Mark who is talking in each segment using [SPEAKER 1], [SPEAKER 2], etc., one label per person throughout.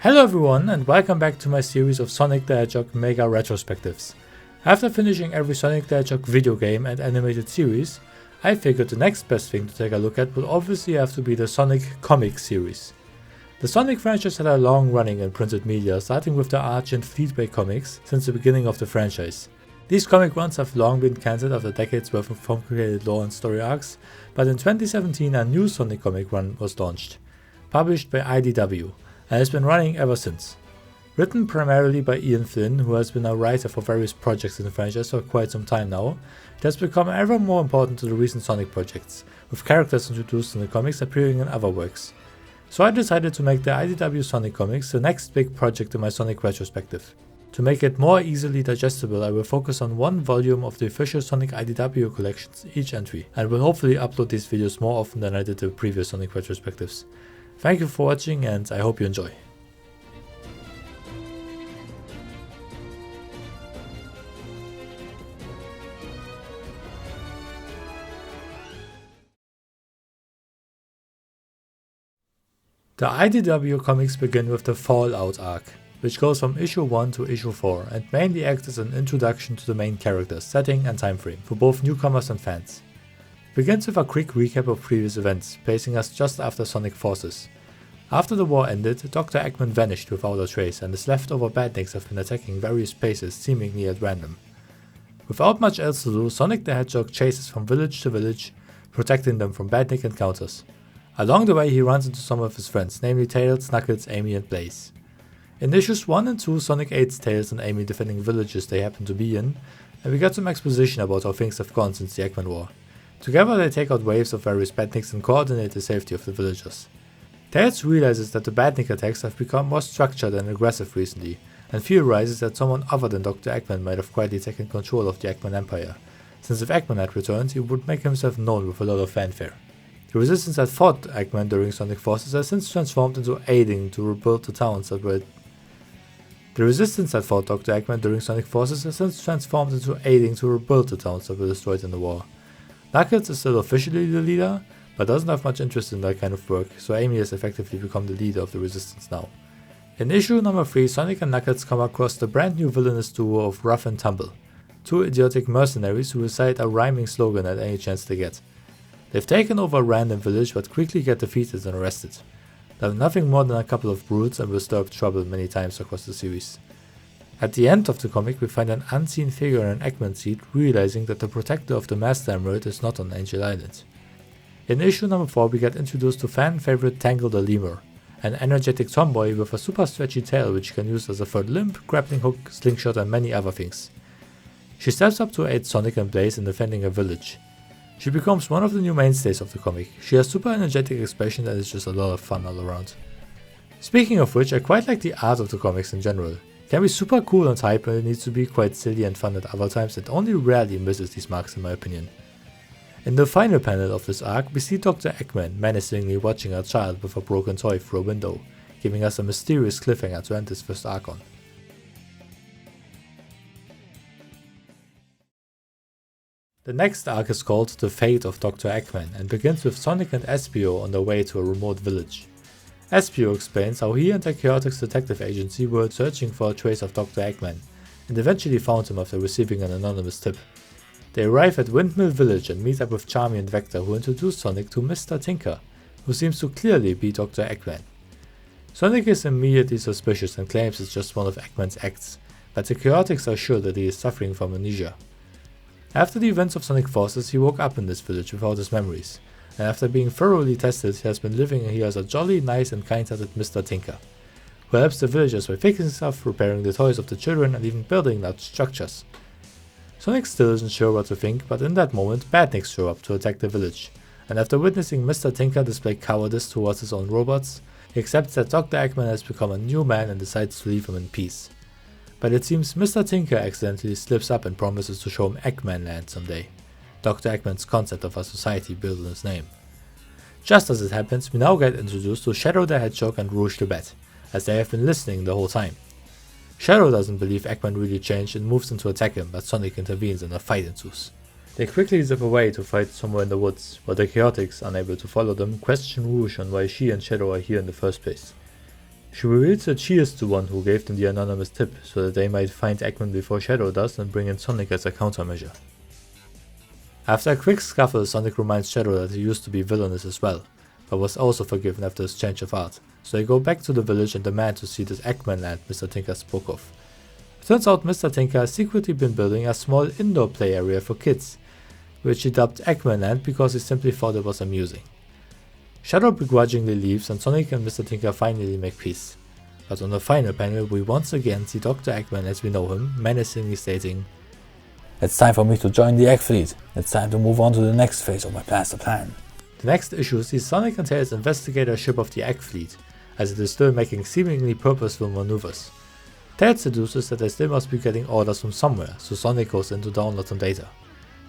[SPEAKER 1] Hello everyone and welcome back to my series of Sonic the Hedgehog Mega Retrospectives. After finishing every Sonic the Hedgehog video game and animated series, I figured the next best thing to take a look at would obviously have to be the Sonic Comics series. The Sonic franchise had a long running in printed media, starting with the Arch and Fleetway comics since the beginning of the franchise. These comic runs have long been cancelled after decades worth of complicated lore and story arcs, but in 2017 a new Sonic comic run was launched, published by IDW, and has been running ever since. Written primarily by Ian Flynn, who has been a writer for various projects in the franchise for quite some time now, it has become ever more important to the recent Sonic projects, with characters introduced in the comics appearing in other works. So I decided to make the IDW Sonic comics the next big project in my Sonic retrospective. To make it more easily digestible, I will focus on one volume of the official Sonic IDW collections each entry, and will hopefully upload these videos more often than I did the previous Sonic retrospectives. Thank you for watching and I hope you enjoy. The IDW comics begin with the Fallout arc, which goes from issue 1 to issue 4 and mainly acts as an introduction to the main characters, setting and time frame for both newcomers and fans. It begins with a quick recap of previous events, placing us just after Sonic Forces. After the war ended, Dr. Eggman vanished without a trace and his leftover badniks have been attacking various places seemingly at random. Without much else to do, Sonic the Hedgehog chases from village to village, protecting them from badnik encounters. Along the way he runs into some of his friends, namely Tails, Knuckles, Amy and Blaze. In issues 1 and 2, Sonic aids Tails and Amy defending villages they happen to be in, and we get some exposition about how things have gone since the Eggman War. Together they take out waves of various badniks and coordinate the safety of the villagers. Tails realizes that the badnik attacks have become more structured and aggressive recently, and theorizes that someone other than Dr. Eggman might have quietly taken control of the Eggman Empire, since if Eggman had returned he would make himself known with a lot of fanfare. The resistance that fought Eggman during Sonic Forces has since transformed into aiding to rebuild the towns that were destroyed in the war. Knuckles is still officially the leader, but doesn't have much interest in that kind of work, so Amy has effectively become the leader of the resistance now. In issue number 3, Sonic and Knuckles come across the brand new villainous duo of Rough and Tumble, two idiotic mercenaries who recite a rhyming slogan at any chance they get. They've taken over a random village but quickly get defeated and arrested. They're nothing more than a couple of brutes and will stir up trouble many times across the series. At the end of the comic we find an unseen figure in an Eggman seat realizing that the protector of the Master Emerald is not on Angel Island. In issue number 4 we get introduced to fan favorite Tangle the Lemur, an energetic tomboy with a super stretchy tail which can use as a third limb, grappling hook, slingshot and many other things. She steps up to aid Sonic and Blaze in defending a village. She becomes one of the new mainstays of the comic. She has super energetic expression and is just a lot of fun all around. Speaking of which, I quite like the art of the comics in general. It can be super cool and hype, but it needs to be quite silly and fun at other times and only rarely misses these marks in my opinion. In the final panel of this arc, we see Dr. Eggman menacingly watching a child with a broken toy through a window, giving us a mysterious cliffhanger to end this first arc on. The next arc is called The Fate of Dr. Eggman and begins with Sonic and Espio on their way to a remote village. Espio explains how he and the Chaotix detective agency were searching for a trace of Dr. Eggman, and eventually found him after receiving an anonymous tip. They arrive at Windmill Village and meet up with Charmy and Vector, who introduce Sonic to Mr. Tinker, who seems to clearly be Dr. Eggman. Sonic is immediately suspicious and claims it's just one of Eggman's acts, but the Chaotix are sure that he is suffering from amnesia. After the events of Sonic Forces, he woke up in this village without his memories, and after being thoroughly tested, he has been living here as a jolly, nice and kind-hearted Mr. Tinker, who helps the villagers by fixing stuff, repairing the toys of the children and even building large structures. Sonic still isn't sure what to think, but in that moment badniks show up to attack the village, and after witnessing Mr. Tinker display cowardice towards his own robots, he accepts that Dr. Eggman has become a new man and decides to leave him in peace. But it seems Mr. Tinker accidentally slips up and promises to show him Eggman Land someday, Dr. Eggman's concept of a society built in his name. Just as it happens, we now get introduced to Shadow the Hedgehog and Rouge the Bat, as they have been listening the whole time. Shadow doesn't believe Eggman really changed and moves in to attack him, but Sonic intervenes and a fight ensues. They quickly zip away to fight somewhere in the woods, but the Chaotix, unable to follow them, question Rouge on why she and Shadow are here in the first place. She reveals that she is the one who gave them the anonymous tip, so that they might find Eggman before Shadow does and bring in Sonic as a countermeasure. After a quick scuffle, Sonic reminds Shadow that he used to be villainous as well, but was also forgiven after his change of heart, so they go back to the village and demand to see this Eggman land Mr. Tinker spoke of. It turns out Mr. Tinker has secretly been building a small indoor play area for kids, which he dubbed Eggman Land because he simply thought it was amusing. Shadow begrudgingly leaves and Sonic and Mr. Tinker finally make peace. But on the final panel we once again see Dr. Eggman as we know him, menacingly stating,
[SPEAKER 2] "It's time for me to join the Egg Fleet. It's time to move on to the next phase of my master plan."
[SPEAKER 1] The next issue sees Sonic and Tails investigate a ship of the Egg Fleet, as it is still making seemingly purposeful maneuvers. Tails deduces that they still must be getting orders from somewhere, so Sonic goes in to download some data.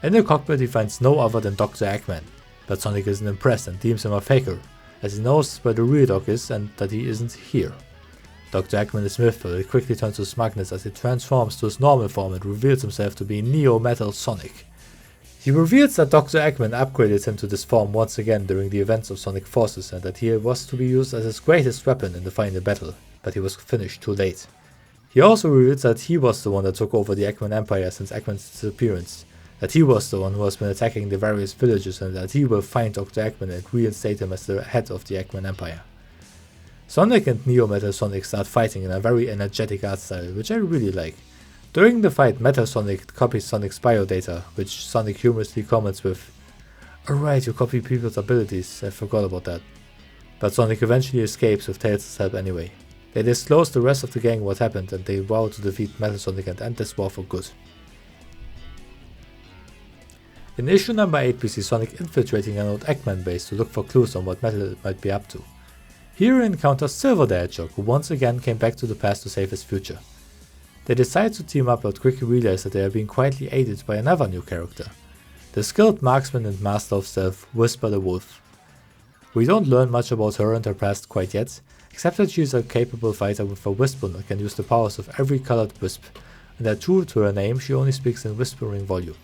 [SPEAKER 1] In the cockpit he finds no other than Dr. Eggman, but Sonic isn't impressed and deems him a faker, as he knows where the real Doc is and that he isn't here. Dr. Eggman is miffed, but he quickly turns to smugness as he transforms to his normal form and reveals himself to be Neo Metal Sonic. He reveals that Dr. Eggman upgraded him to this form once again during the events of Sonic Forces and that he was to be used as his greatest weapon in the final battle, but he was finished too late. He also reveals that he was the one that took over the Eggman Empire since Eggman's disappearance, that he was the one who has been attacking the various villages and that he will find Dr. Eggman and reinstate him as the head of the Eggman Empire. Sonic and Neo Metal Sonic start fighting in a very energetic art style, which I really like. During the fight, Metal Sonic copies Sonic's biodata, which Sonic humorously comments with, "Alright, you copy people's abilities, I forgot about that." But Sonic eventually escapes with Tails' help anyway. They disclose the rest of the gang what happened and they vow to defeat Metal Sonic and end this war for good. In issue number 8 we see Sonic infiltrating an old Eggman base to look for clues on what Metal might be up to. Here he encounters Silver the Hedgehog, who once again came back to the past to save his future. They decide to team up but quickly realize that they are being quietly aided by another new character, the skilled marksman and master of stealth Whisper the Wolf. We don't learn much about her and her past quite yet, except that she is a capable fighter with a whisper that can use the powers of every colored wisp, and that true to her name she only speaks in whispering volume.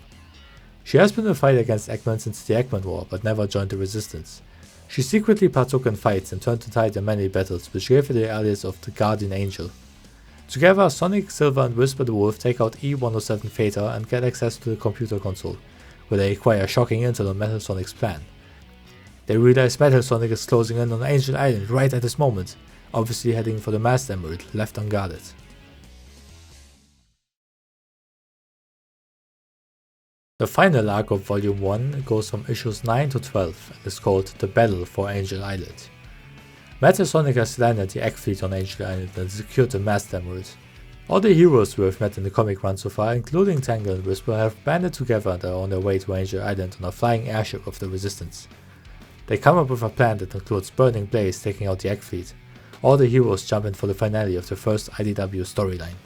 [SPEAKER 1] She has been in a fight against Eggman since the Eggman War, but never joined the resistance. She secretly partook in fights and turned the tide in many battles, which gave her the alias of the Guardian Angel. Together, Sonic, Silver and Whisper the Wolf take out E-107 Theta and get access to the computer console, where they acquire shocking intel on Metal Sonic's plan. They realize Metal Sonic is closing in on Angel Island right at this moment, obviously heading for the Master Emerald, left unguarded. The final arc of Volume 1 goes from issues 9 to 12 and is called The Battle for Angel Island. Metal Sonic has landed the Egg Fleet on Angel Island and secured the Master Emerald. All the heroes we have met in the comic run so far, including Tangle and Whisper, have banded together and are on their way to Angel Island on a flying airship of the Resistance. They come up with a plan that includes Burning Blaze taking out the Egg Fleet. All the heroes jump in for the finale of the first IDW storyline.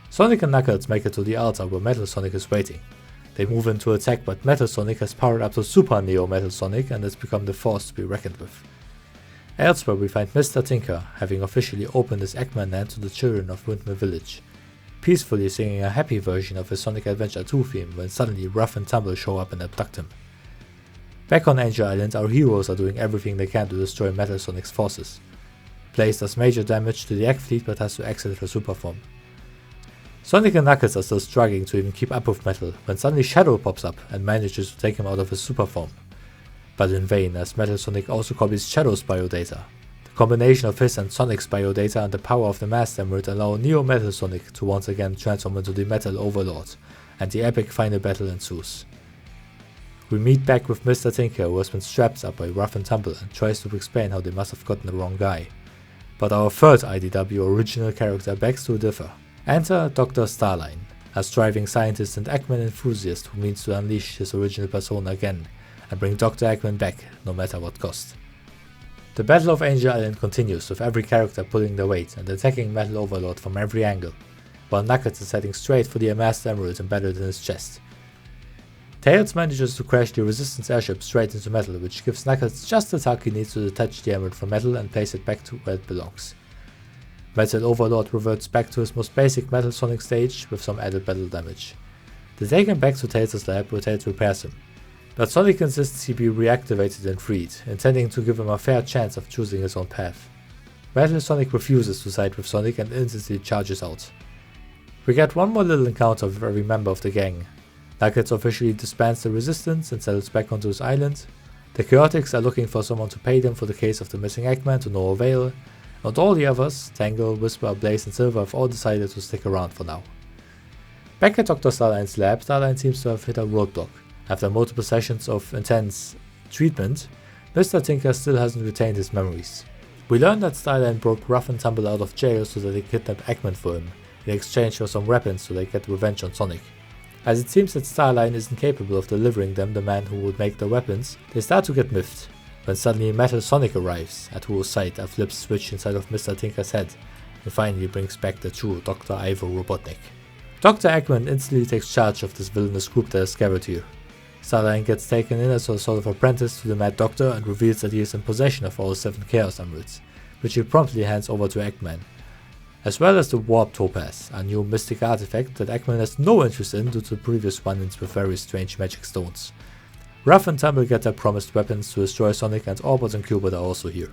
[SPEAKER 1] Sonic and Knuckles make it to the altar where Metal Sonic is waiting. They move in to attack, but Metal Sonic has powered up to Super Neo Metal Sonic and has become the force to be reckoned with. Elsewhere we find Mr. Tinker, having officially opened his Eggman land to the children of Windmill Village, peacefully singing a happy version of his Sonic Adventure 2 theme when suddenly Rough and Tumble show up and abduct him. Back on Angel Island, our heroes are doing everything they can to destroy Metal Sonic's forces. Blaze does major damage to the Egg Fleet but has to exit her super form. Sonic and Knuckles are still struggling to even keep up with Metal when suddenly Shadow pops up and manages to take him out of his super form. But in vain, as Metal Sonic also copies Shadow's biodata. The combination of his and Sonic's biodata and the power of the Master Emerald allow Neo Metal Sonic to once again transform into the Metal Overlord, and the epic final battle ensues. We meet back with Mr. Tinker, who has been strapped up by Rough and Tumble and tries to explain how they must have gotten the wrong guy. But our third IDW original character begs to differ. Enter Dr. Starline, a striving scientist and Eggman enthusiast who means to unleash his original persona again and bring Dr. Eggman back, no matter what cost. The Battle of Angel Island continues with every character pulling their weight and attacking Metal Overlord from every angle, while Knuckles is heading straight for the Master Emerald embedded in his chest. Tails manages to crash the Resistance airship straight into Metal, which gives Knuckles just the tug he needs to detach the Emerald from Metal and place it back to where it belongs. Metal Overlord reverts back to his most basic Metal Sonic stage with some added battle damage. They take him back to Tails' lab where Tails repairs him, but Sonic insists he be reactivated and freed, intending to give him a fair chance of choosing his own path. Metal Sonic refuses to side with Sonic and instantly charges out. We get one more little encounter with every member of the gang. Knuckles officially disbands the resistance and settles back onto his island. The Chaotix are looking for someone to pay them for the case of the missing Eggman to no avail, and all the others, Tangle, Whisper, Blaze and Silver, have all decided to stick around for now. Back at Dr. Starline's lab, Starline seems to have hit a roadblock. After multiple sessions of intense treatment, Mr. Tinker still hasn't retained his memories. We learn that Starline broke Rough and Tumble out of jail so that they kidnapped Eggman for him, in exchange for some weapons so they get revenge on Sonic. As it seems that Starline isn't capable of delivering them the man who would make the weapons, they start to get miffed, when suddenly Metal Sonic arrives, at whose sight a flip switch inside of Mr. Tinker's head, and finally brings back the true Dr. Ivo Robotnik. Dr. Eggman instantly takes charge of this villainous group that is gathered here. Starline gets taken in as a sort of apprentice to the Mad Doctor and reveals that he is in possession of all 7 Chaos Emeralds, which he promptly hands over to Eggman, as well as the Warp Topaz, a new mystic artifact that Eggman has no interest in due to previous run-ins with very strange magic stones. Rough and Tumble get their promised weapons to destroy Sonic, and Orbot and Cubert are also here.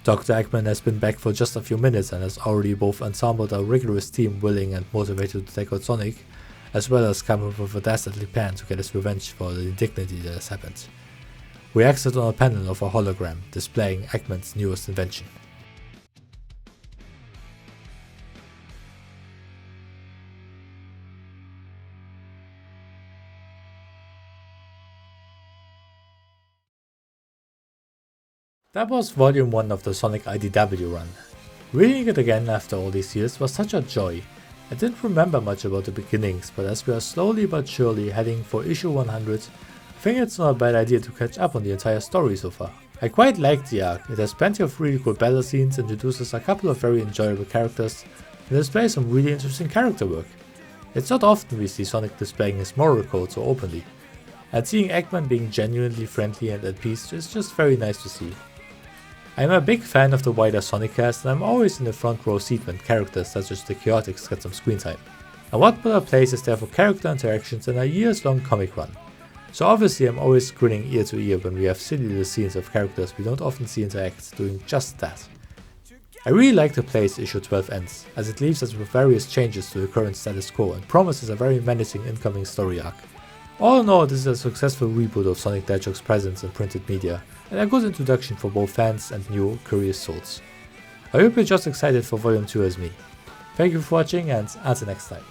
[SPEAKER 1] Dr. Eggman has been back for just a few minutes and has already both ensembled a rigorous team willing and motivated to take out Sonic, as well as come up with a dastardly plan to get his revenge for the indignity that has happened. We exit on a panel of a hologram displaying Eggman's newest invention. That was Volume 1 of the Sonic IDW run. Reading it again after all these years was such a joy. I didn't remember much about the beginnings, but as we are slowly but surely heading for issue 100, I think it's not a bad idea to catch up on the entire story so far. I quite like the arc. It has plenty of really cool battle scenes, introduces a couple of very enjoyable characters, and displays some really interesting character work. It's not often we see Sonic displaying his moral code so openly, and seeing Eggman being genuinely friendly and at peace is just very nice to see. I am a big fan of the wider Sonic cast, and I'm always in the front row seat when characters such as the Chaotix get some screen time. And what better place is there for character interactions in a years long comic run? So obviously I'm always grinning ear to ear when we have silly little scenes of characters we don't often see interact doing just that. I really like the place issue 12 ends, as it leaves us with various changes to the current status quo and promises a very menacing incoming story arc. All in all, this is a successful reboot of Sonic the Hedgehog's presence in printed media, and a good introduction for both fans and new, curious souls. I hope you're just excited for Volume 2 as me. Thank you for watching, and until next time.